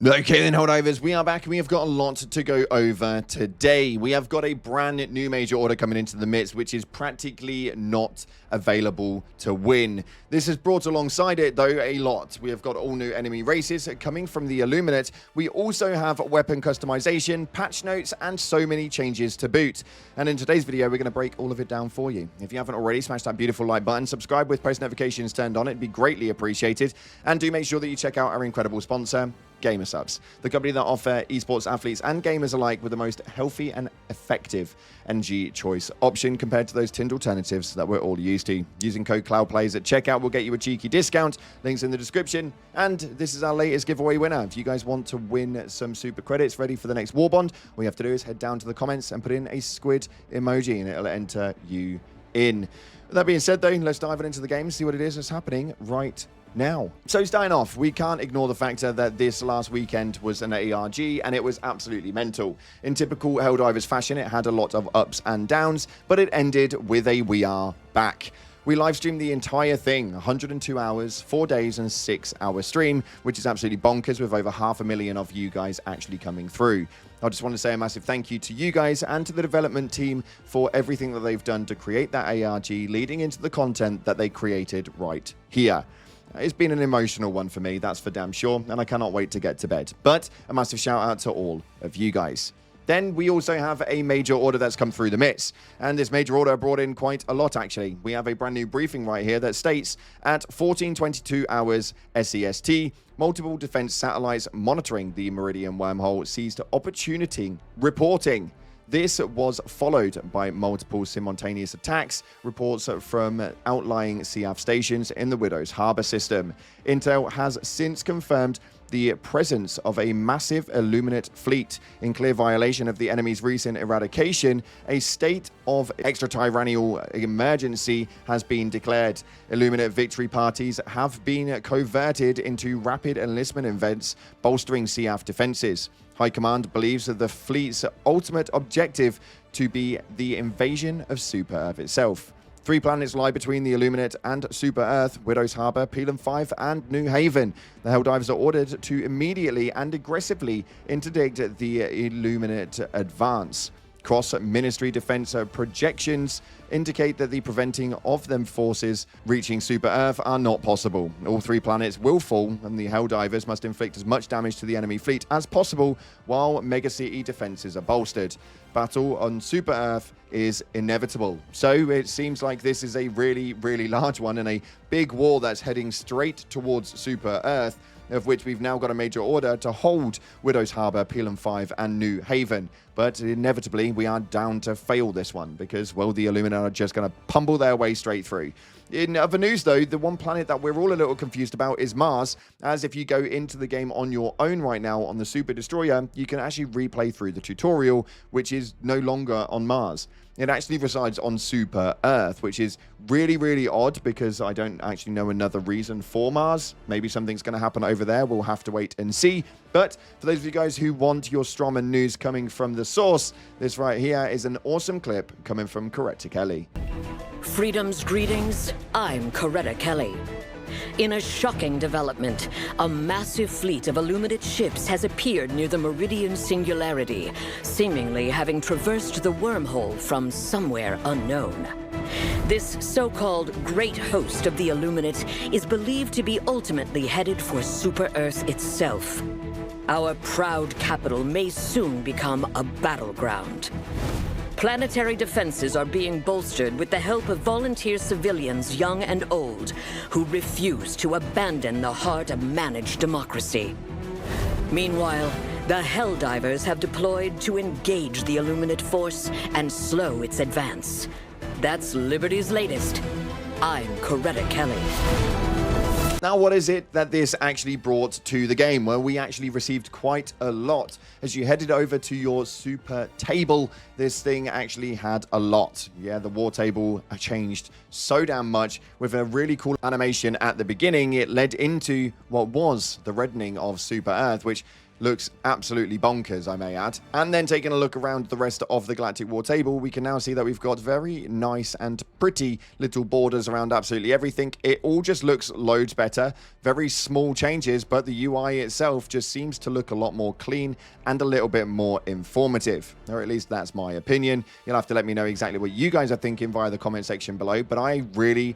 Okay then, Helldivers, we are back and we have got a lot to go over today. We have got a brand new major order coming into the midst, which is practically not available to win. This has brought alongside it, though, a lot. We have got all new enemy races coming from the Illuminate. We also have weapon customization, patch notes, and so many changes to boot. And in today's video, we're going to break all of it down for you. If you haven't already, smash that beautiful like button, subscribe with post notifications turned on. It'd be greatly appreciated. And do make sure that you check out our incredible sponsor, GamerSubs, the company that offer esports athletes and gamers alike with the most healthy and effective energy choice option compared to those tinned alternatives that we're all used to. Using code CloudPlays at checkout will get you a cheeky discount. Links in the description. And this is our latest giveaway winner. If you guys want to win some super credits ready for the next war bond, all you have to do is head down to the comments and put in a squid emoji and it'll enter you in. With that being said, though, let's dive into the game and see what it is that's happening right now. So starting off, we can't ignore the factor that this last weekend was an ARG and it was absolutely mental. In typical Helldivers fashion, it had a lot of ups and downs, but it ended with a "we are back." We live streamed the entire thing, 102 hours, 4 days and 6 hour stream, which is absolutely bonkers with over 500,000 of you guys actually coming through. I just want to say a massive thank you to you guys and to the development team for everything that they've done to create that ARG, leading into the content that they created right here. It's been an emotional one for me, that's for damn sure, and I cannot wait to get to bed. But a massive shout out to all of you guys. Then we also have a major order that's come through the midst, and this major order brought in quite a lot actually. We have a brand new briefing right here that states at 14:22 hours SEST, multiple defense satellites monitoring the Meridian wormhole seized opportunity reporting. This was followed by multiple simultaneous attacks, reports from outlying CAF stations in the Widow's Harbour system. Intel has since confirmed the presence of a massive Illuminate fleet. In clear violation of the enemy's recent eradication, a state of extraterritorial emergency has been declared. Illuminate victory parties have been converted into rapid enlistment events, bolstering CAF defenses. High Command believes that the fleet's ultimate objective to be the invasion of Super Earth itself. 3 planets lie between the Illuminate and Super Earth: Widow's Harbour, Pelham 5, and New Haven. The Helldivers are ordered to immediately and aggressively interdict the Illuminate advance. Cross-ministry defense projections indicate that the preventing of them forces reaching Super Earth are not possible. All 3 planets will fall, and the Helldivers must inflict as much damage to the enemy fleet as possible while megacity defenses are bolstered. Battle on Super Earth is inevitable. So it seems like this is a really, really large one and a big war that's heading straight towards Super Earth, of which we've now got a major order to hold Widow's Harbour, Pelham 5, and New Haven. But inevitably, we are down to fail this one because, well, the Illuminati are just going to pummel their way straight through. In other news, though, the one planet that we're all a little confused about is Mars, as if you go into the game on your own right now on the Super Destroyer, you can actually replay through the tutorial, which is no longer on Mars. It actually resides on Super Earth, which is really, really odd because I don't actually know another reason for Mars. Maybe something's going to happen over there. We'll have to wait and see. But for those of you guys who want your Strawman news coming from the source, this right here is an awesome clip coming from Coretta Kelly. Freedom's greetings, I'm Coretta Kelly. In a shocking development, a massive fleet of Illuminate ships has appeared near the Meridian Singularity, seemingly having traversed the wormhole from somewhere unknown. This so-called Great Host of the Illuminate is believed to be ultimately headed for Super Earth itself. Our proud capital may soon become a battleground. Planetary defenses are being bolstered with the help of volunteer civilians, young and old, who refuse to abandon the heart of managed democracy. Meanwhile, the Helldivers have deployed to engage the Illuminate force and slow its advance. That's Liberty's latest. I'm Coretta Kelly. Now, what is it that this actually brought to the game? Well, we actually received quite a lot. As you headed over to your super table, this thing actually had a lot. Yeah, the war table changed so damn much. With a really cool animation at the beginning, it led into what was the reddening of Super Earth, which looks absolutely bonkers, I may add. And then taking a look around the rest of the Galactic War table, we can now see that we've got very nice and pretty little borders around absolutely everything. It all just looks loads better. Very small changes, but the UI itself just seems to look a lot more clean and a little bit more informative. Or at least that's my opinion. You'll have to let me know exactly what you guys are thinking via the comment section below, but I really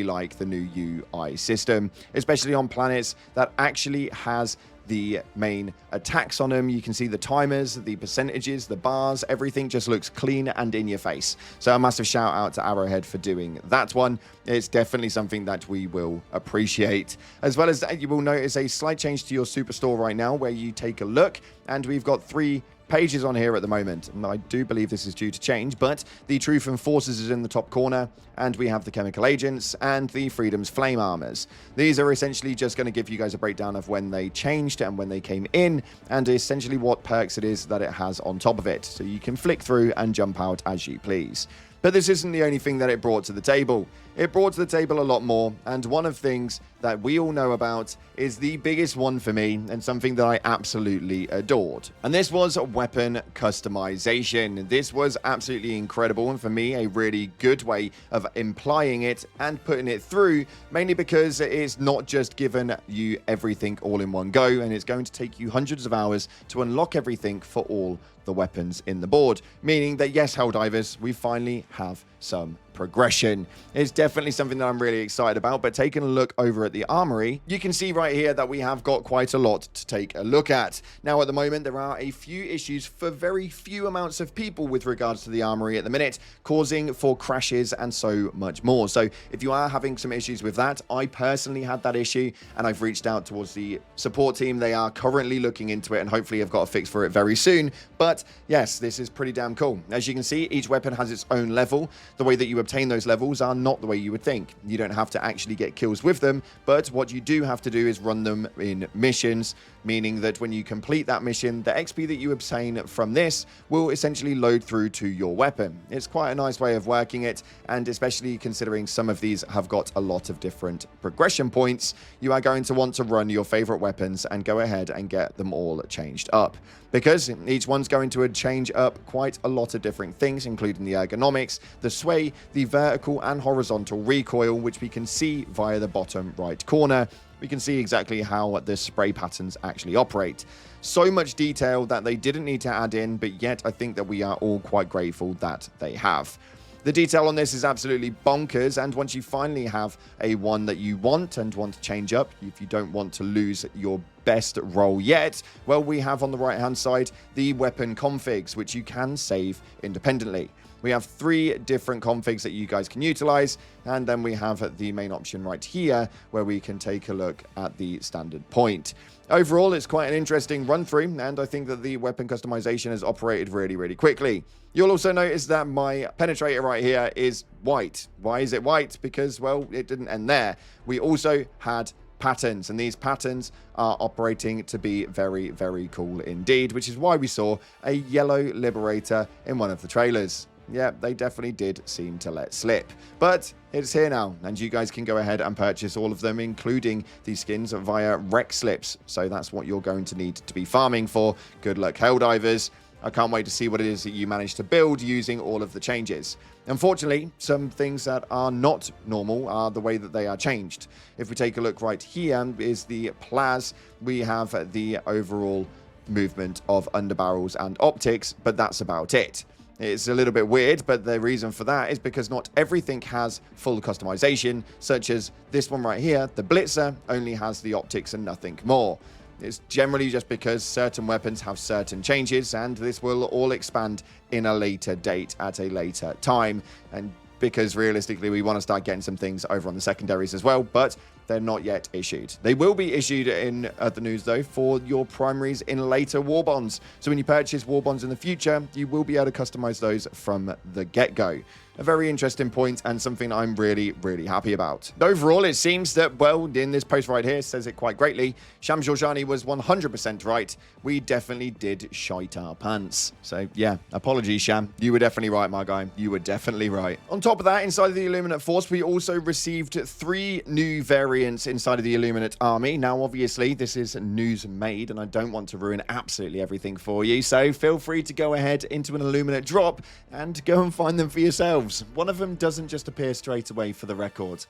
like the new UI system, especially on planets that actually has the main attacks on them. You can see the timers, the percentages, the bars, everything just looks clean and in your face. So a massive shout out to Arrowhead for doing that one. It's definitely something that we will appreciate. As well as that, you will notice a slight change to your superstore right now where you take a look, and we've got 3 pages on here at the moment, and I do believe this is due to change, but the Truth and Forces is in the top corner, and we have the Chemical Agents and the Freedom's Flame Armors. These are essentially just going to give you guys a breakdown of when they changed and when they came in, and essentially what perks it is that it has on top of it, so you can flick through and jump out as you please. But this isn't the only thing that it brought to the table. It brought to the table a lot more, and one of the things that we all know about is the biggest one for me, and something that I absolutely adored. And this was weapon customization. This was absolutely incredible, and for me, a really good way of implying it and putting it through, mainly because it's not just given you everything all in one go, and it's going to take you hundreds of hours to unlock everything for all the weapons in the board, meaning that yes, Helldivers, we finally have some progression. It's definitely something that I'm really excited about, but taking a look over at the armory, you can see right here that we have got quite a lot to take a look at. Now, at the moment, there are a few issues for very few amounts of people with regards to the armory at the minute, causing for crashes and so much more. So if you are having some issues with that, I personally had that issue, and I've reached out towards the support team. They are currently looking into it, and hopefully have got a fix for it very soon. But yes, this is pretty damn cool. As you can see, each weapon has its own level. The way that you obtain those levels are not the way you would think. You don't have to actually get kills with them, but what you do have to do is run them in missions, meaning that when you complete that mission, the XP that you obtain from this will essentially load through to your weapon. It's quite a nice way of working it, and especially considering some of these have got a lot of different progression points, you are going to want to run your favorite weapons and go ahead and get them all changed up, because each one's going to change up quite a lot of different things, including the ergonomics, the sway, the vertical and horizontal recoil, which we can see via the bottom right corner. We can see exactly how the spray patterns actually operate. So much detail that they didn't need to add in, but yet I think that we are all quite grateful that they have. The detail on this is absolutely bonkers, and once you finally have a one that you want and want to change up, if you don't want to lose your best roll yet, well, we have on the right hand side the weapon configs, which you can save independently. We have 3 different configs that you guys can utilize, and then we have the main option right here where we can take a look at the standard point. Overall, it's quite an interesting run through, and I think that the weapon customization has operated really quickly. You'll also notice that my penetrator right here is white. Why is it white? Because, well, it didn't end there. We also had patterns, and these patterns are operating to be very cool indeed, which is why we saw a yellow Liberator in one of the trailers. Yeah, they definitely did seem to let slip. But it's here now, and you guys can go ahead and purchase all of them, including these skins via rec slips. So that's what you're going to need to be farming for. Good luck, Helldivers. I can't wait to see what it is that you manage to build using all of the changes. Unfortunately, some things that are not normal are the way that they are changed. If we take a look right here is the Plaz. We have the overall movement of underbarrels and optics, but that's about it. It's a little bit weird, but the reason for that is because not everything has full customization, such as this one right here. The Blitzer only has the optics and nothing more. It's generally just because certain weapons have certain changes, and this will all expand in a later date at a later time. And because realistically, we want to start getting some things over on the secondaries as well, but they're not yet issued. They will be issued in the news, though, for your primaries in later war bonds. So when you purchase war bonds in the future, you will be able to customize those from the get-go. a very interesting point and something I'm really, really happy about. Overall, it seems that, well, in this post right here, says it quite greatly. Sham Jorjani was 100% right. We definitely did shite our pants. So, yeah, apologies, Sham. You were definitely right, my guy. You were definitely right. On top of that, inside of the Illuminate Force, we also received 3 new variants inside of the Illuminate army. Now, obviously, this is news made, and I don't want to ruin absolutely everything for you, so feel free to go ahead into an Illuminate drop and go and find them for yourselves. One of them doesn't just appear straight away, for the record.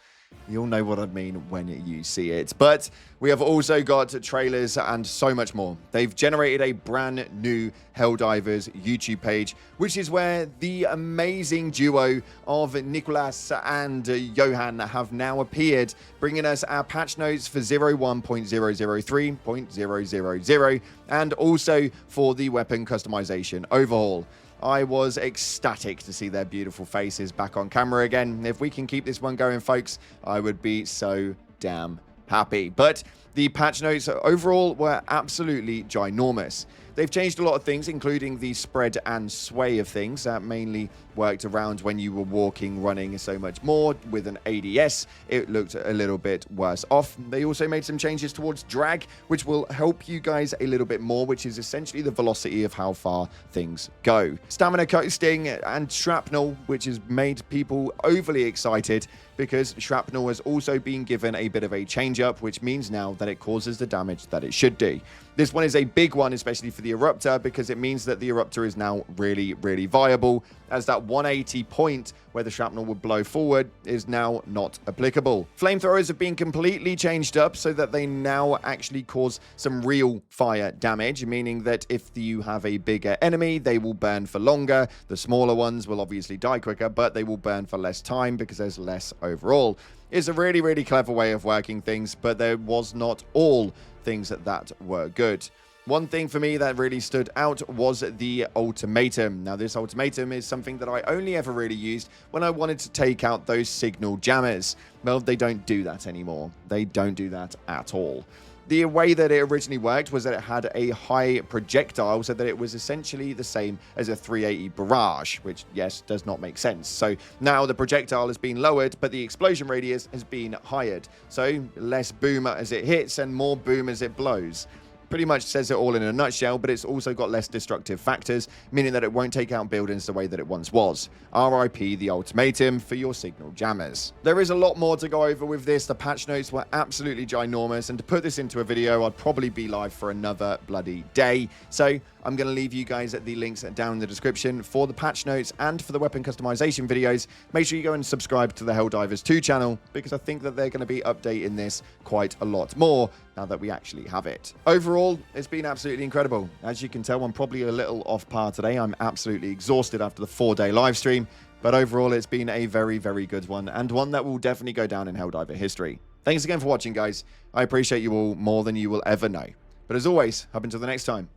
You'll know what I mean when you see it. But we have also got trailers and so much more. They've generated a brand new Helldivers YouTube page, which is where the amazing duo of Nicholas and Johan have now appeared, bringing us our patch notes for 01.003.000 and also for the weapon customization overhaul. I was ecstatic to see their beautiful faces back on camera again. If we can keep this one going, folks, I would be so damn happy. But the patch notes overall were absolutely ginormous. They've changed a lot of things, including the spread and sway of things that mainly worked around when you were walking, running so much more. With an ADS, it looked a little bit worse off. They also made some changes towards drag, which will help you guys a little bit more, which is essentially the velocity of how far things go. Stamina coasting and shrapnel, which has made people overly excited because shrapnel has also been given a bit of a change up, which means now that it causes the damage that it should do. This one is a big one, especially for the Eruptor, because it means that the Eruptor is now really, really viable, as that 180 point where the shrapnel would blow forward is now not applicable. Flamethrowers have been completely changed up so that they now actually cause some real fire damage, meaning that if you have a bigger enemy, they will burn for longer. The smaller ones will obviously die quicker, but they will burn for less time because there's less overall. It's a really, really clever way of working things, but there was not all things that were good. One thing for me that really stood out was the ultimatum. Now, this ultimatum is something that I only ever really used when I wanted to take out those signal jammers. Well, they don't do that anymore. They don't do that at all. The way that it originally worked was that it had a high projectile, so that it was essentially the same as a 380 barrage, which, yes, does not make sense. So now the projectile has been lowered, but the explosion radius has been highered. So less boom as it hits and more boom as it blows. Pretty much says it all in a nutshell, but it's also got less destructive factors, meaning that it won't take out buildings the way that it once was. RIP the ultimatum for your signal jammers. There is a lot more to go over with this. The patch notes were absolutely ginormous, and to put this into a video, I'd probably be live for another bloody day. So I'm going to leave you guys at the links down in the description for the patch notes and for the weapon customization videos. Make sure you go and subscribe to the Helldivers 2 channel, because I think that they're going to be updating this quite a lot more now that we actually have it. Overall, it's been absolutely incredible. As you can tell, I'm probably a little off par today. I'm absolutely exhausted after the 4-day live stream, but overall, it's been a very, very good one, and one that will definitely go down in Helldiver history. Thanks again for watching, guys. I appreciate you all more than you will ever know. But as always, up until the next time,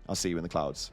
I'll see you in the clouds.